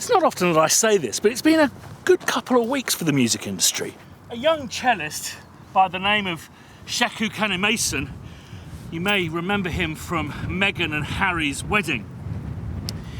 It's not often that I say this, but it's been a good couple of weeks for the music industry. A young cellist by the name of Sheku Kanemason, you may remember him from Meghan and Harry's wedding.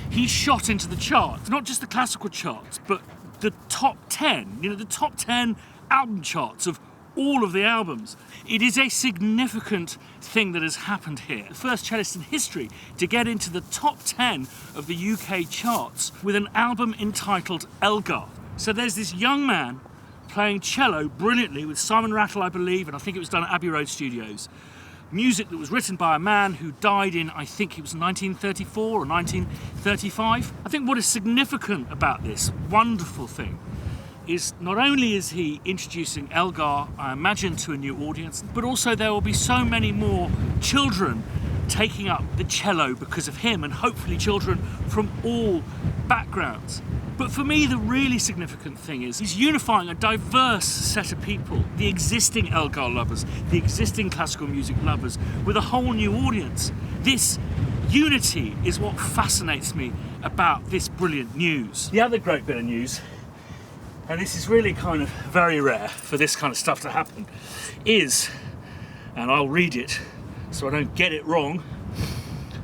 He shot into the charts, not just the classical charts, but the top 10, the top 10 album charts of all of the albums. It is a significant thing that has happened here. The first cellist in history to get into the top 10 of the UK charts with an album entitled Elgar. So there's this young man playing cello brilliantly with Simon Rattle, I believe, and I think it was done at Abbey Road Studios. Music that was written by a man who died in, I think it was 1934 or 1935. I think what is significant about this wonderful thing is not only is he introducing Elgar, I imagine, to a new audience, but also there will be so many more children taking up the cello because of him, and hopefully children from all backgrounds. But for me, the really significant thing is he's unifying a diverse set of people, the existing Elgar lovers, the existing classical music lovers, with a whole new audience. This unity is what fascinates me about this brilliant news. The other great bit of news, and this is really kind of very rare for this kind of stuff to happen, is, and I'll read it so I don't get it wrong,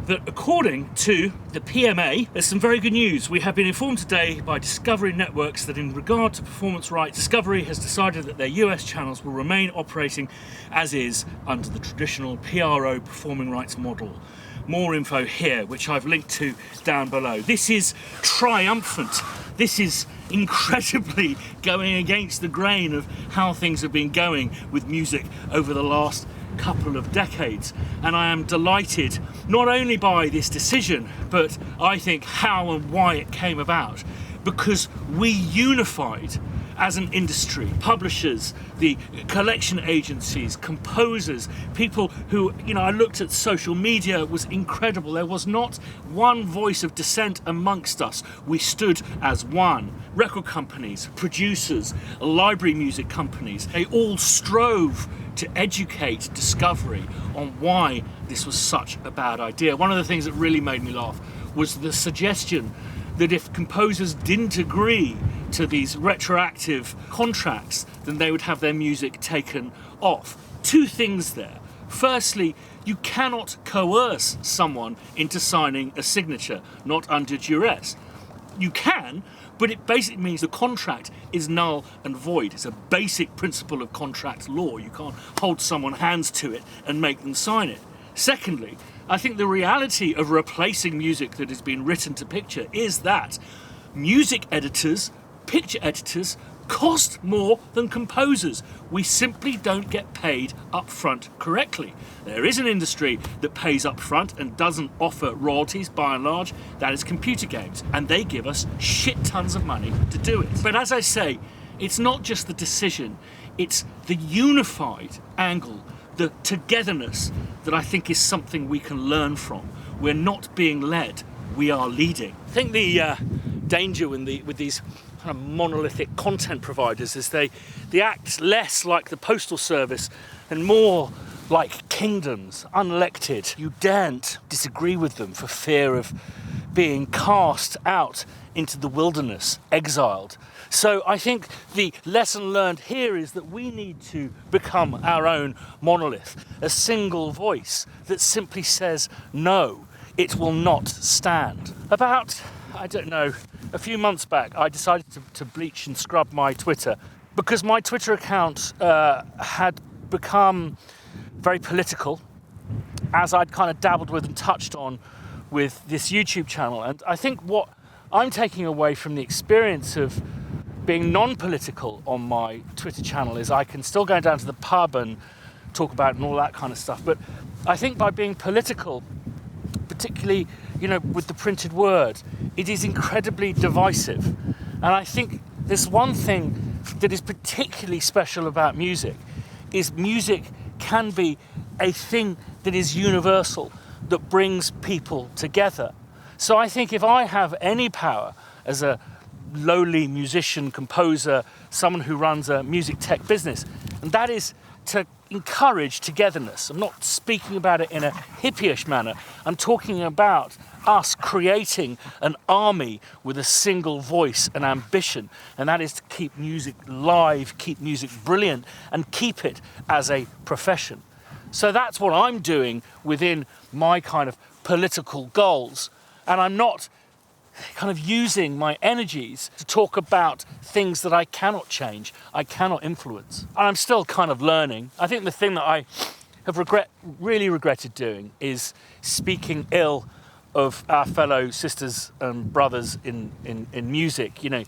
that according to the PMA, there's some very good news. We have been informed today by Discovery Networks that in regard to performance rights, Discovery has decided that their US channels will remain operating as is under the traditional PRO performing rights model. More info here, which I've linked to down below. This is triumphant. This is incredibly going against the grain of how things have been going with music over the last couple of decades, and I am delighted not only by this decision, but I think how and why it came about, because we unified as an industry, publishers, the collection agencies, composers, people who, I looked at social media, it was incredible. There was not one voice of dissent amongst us. We stood as one. Record companies, producers, library music companies, they all strove to educate Discovery on why this was such a bad idea. One of the things that really made me laugh was the suggestion that if composers didn't agree to these retroactive contracts, then they would have their music taken off. Two things there. Firstly, you cannot coerce someone into signing a signature, not under duress. You can, but it basically means the contract is null and void. It's a basic principle of contract law. You can't hold someone's hands to it and make them sign it. Secondly, I think the reality of replacing music that has been written to picture is that music editors, picture editors, cost more than composers. We simply don't get paid up front correctly. There is an industry that pays up front and doesn't offer royalties by and large. That is computer games, and they give us shit tons of money to do it. But as I say, it's not just the decision, it's the unified angle, the togetherness that I think is something we can learn from. We're not being led, we are leading. I think the danger with these kind of monolithic content providers is they act less like the postal service and more like kingdoms, unelected. You daren't disagree with them for fear of being cast out into the wilderness, exiled. So I think the lesson learned here is that we need to become our own monolith, a single voice that simply says no, it will not stand. About, a few months back, I decided to bleach and scrub my Twitter because my Twitter account had become very political, as I'd kind of dabbled with and touched on with this YouTube channel. And I think what I'm taking away from the experience of being non-political on my Twitter channel is I can still go down to the pub and talk about it and all that kind of stuff. But I think by being political, particularly, with the printed word, it is incredibly divisive. And I think there's one thing that is particularly special about music, is music can be a thing that is universal, that brings people together. So I think if I have any power as a lowly musician, composer, someone who runs a music tech business, and that is to encourage togetherness. I'm not speaking about it in a hippie-ish manner. I'm talking about us creating an army with a single voice and ambition, and that is to keep music live, keep music brilliant, and keep it as a profession. So that's what I'm doing within my kind of political goals, and I'm not kind of using my energies to talk about things that I cannot change, I cannot influence. And I'm still kind of learning. I think the thing that I have really regretted doing is speaking ill of our fellow sisters and brothers in music. You know,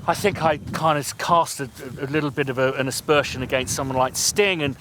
I think I kind of cast a little bit of an aspersion against someone like Sting, and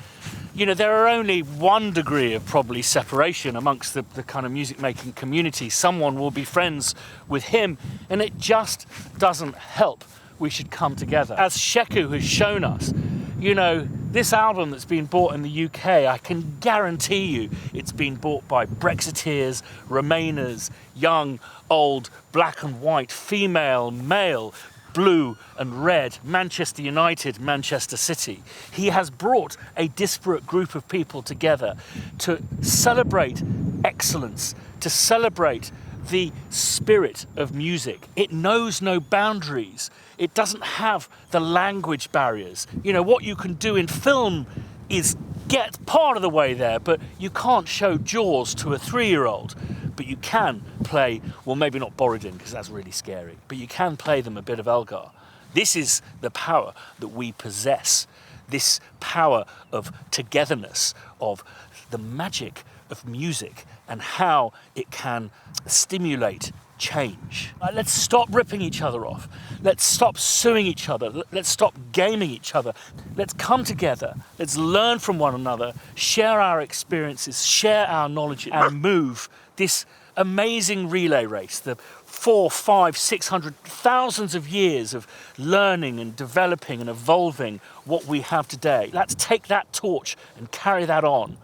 you know, there are only one degree of probably separation amongst the kind of music making community. Someone will be friends with him, and it just doesn't help. We should come together. As Sheku has shown us, you know, this album that's been bought in the UK, I can guarantee you it's been bought by Brexiteers, Remainers, young, old, black and white, female, male, blue and red, Manchester United, Manchester City. He has brought a disparate group of people together to celebrate excellence, to celebrate the spirit of music. It knows no boundaries. It doesn't have the language barriers. You know, what you can do in film is get part of the way there, but you can't show Jaws to a 3-year-old. But you can play, well, maybe not Borodin, because that's really scary, but you can play them a bit of Elgar. This is the power that we possess, this power of togetherness, of the magic of music and how it can stimulate change. Let's stop ripping each other off. Let's stop suing each other. Let's stop gaming each other. Let's come together. Let's learn from one another, share our experiences, share our knowledge, and move this amazing relay race, the 400, 500, 600, thousands of years of learning and developing and evolving what we have today. Let's take that torch and carry that on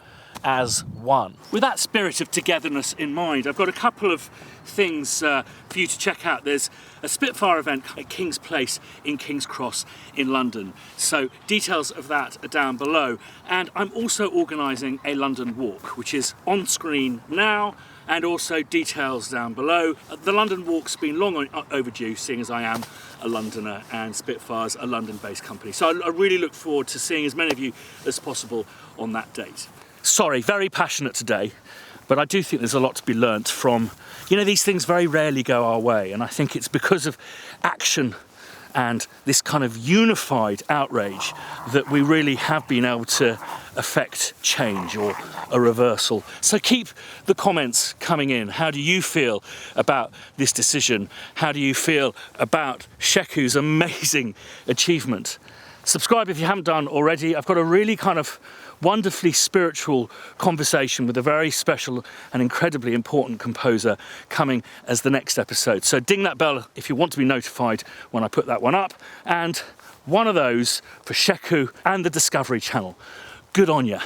as one. With that spirit of togetherness in mind, I've got a couple of things for you to check out. There's a Spitfire event at King's Place in King's Cross in London. So details of that are down below. And I'm also organising a London walk, which is on screen now, and also details down below. The London walk's been long overdue, seeing as I am a Londoner and Spitfire's a London-based company. So I really look forward to seeing as many of you as possible on that date. Sorry, very passionate today, but I do think there's a lot to be learnt from, you know, these things very rarely go our way, and I think it's because of action and this kind of unified outrage that we really have been able to affect change or a reversal. So keep the comments coming in. How do you feel about this decision? How do you feel about Sheku's amazing achievement? Subscribe if you haven't done already. I've got a really kind of wonderfully spiritual conversation with a very special and incredibly important composer coming as the next episode. So ding that bell if you want to be notified when I put that one up. And one of those for Sheku and the Discovery Channel. Good on ya.